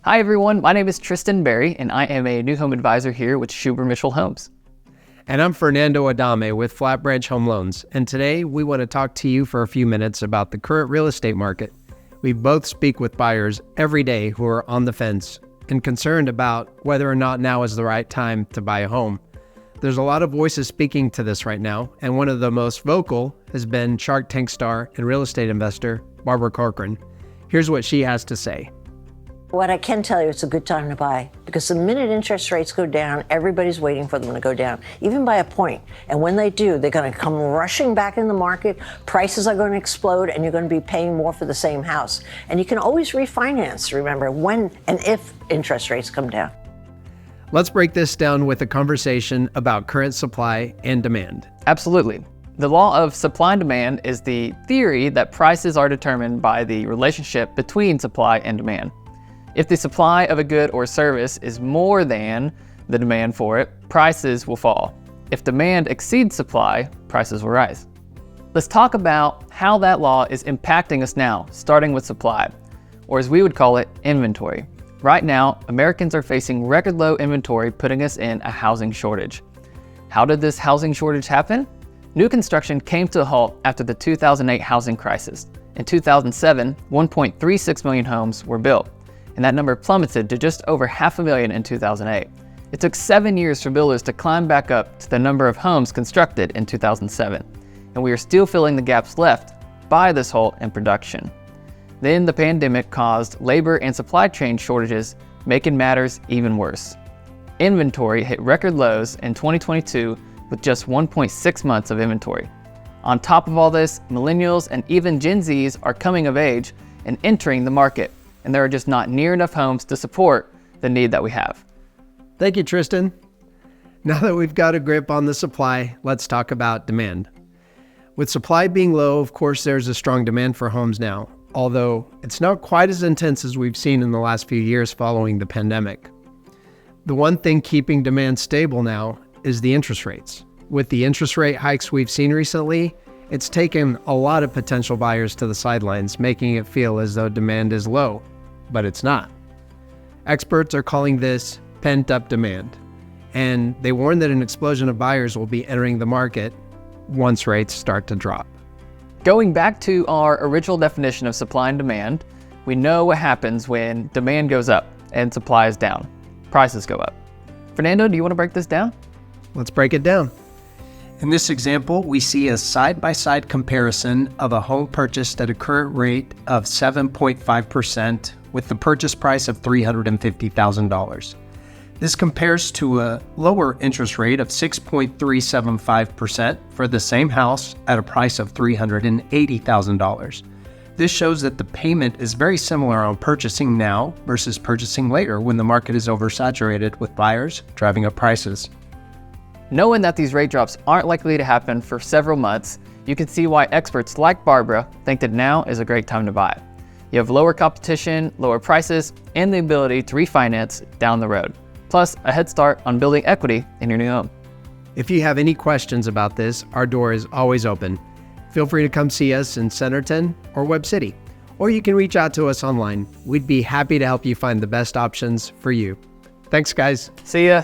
Hi everyone, my name is Tristen Berry and I am a new home advisor here with Schuber Mitchell Homes. And I'm Fernando Adame with Flat Branch Home Loans. And today we want to talk to you for a few minutes about the current real estate market. We both speak with buyers every day who are on the fence and concerned about whether or not now is the right time to buy a home. There's a lot of voices speaking to this right now, and one of the most vocal has been Shark Tank star and real estate investor Barbara Corcoran. Here's what she has to say. What I can tell you, it's a good time to buy, because the minute interest rates go down, everybody's waiting for them to go down, even by a point. And when they do, they're going to come rushing back in the market. Prices are going to explode, and you're going to be paying more for the same house. And you can always refinance, remember, when and if interest rates come down. Let's break this down with a conversation about current supply and demand. Absolutely. The law of supply and demand is the theory that prices are determined by the relationship between supply and demand. If the supply of a good or service is more than the demand for it, prices will fall. If demand exceeds supply, prices will rise. Let's talk about how that law is impacting us now, starting with supply, or as we would call it, inventory. Right now, Americans are facing record low inventory, putting us in a housing shortage. How did this housing shortage happen? New construction came to a halt after the 2008 housing crisis. In 2007, 1.36 million homes were built, and that number plummeted to just over 500,000 in 2008. It took 7 years for builders to climb back up to the number of homes constructed in 2007, and we are still filling the gaps left by this halt in production. Then the pandemic caused labor and supply chain shortages, making matters even worse. Inventory hit record lows in 2022 with just 1.6 months of inventory. On top of all this, millennials and even Gen Zs are coming of age and entering the market, and there are just not near enough homes to support the need that we have. Thank you, Tristen. Now that we've got a grip on the supply, let's talk about demand. With supply being low, of course, there's a strong demand for homes now, although it's not quite as intense as we've seen in the last few years following the pandemic. The one thing keeping demand stable now is the interest rates. With the interest rate hikes we've seen recently, it's taken a lot of potential buyers to the sidelines, making it feel as though demand is low, but it's not. Experts are calling this pent-up demand, and they warn that an explosion of buyers will be entering the market once rates start to drop. Going back to our original definition of supply and demand, we know what happens when demand goes up and supply is down. Prices go up. Fernando, do you want to break this down? Let's break it down. In this example, we see a side-by-side comparison of a home purchased at a current rate of 7.5% with the purchase price of $350,000. This compares to a lower interest rate of 6.375% for the same house at a price of $380,000. This shows that the payment is very similar on purchasing now versus purchasing later when the market is oversaturated with buyers driving up prices. Knowing that these rate drops aren't likely to happen for several months, you can see why experts like Barbara think that now is a great time to buy. You have lower competition, lower prices, and the ability to refinance down the road, plus a head start on building equity in your new home. If you have any questions about this, our door is always open. Feel free to come see us in Centerton or Webb City, or you can reach out to us online. We'd be happy to help you find the best options for you. Thanks, guys. See ya.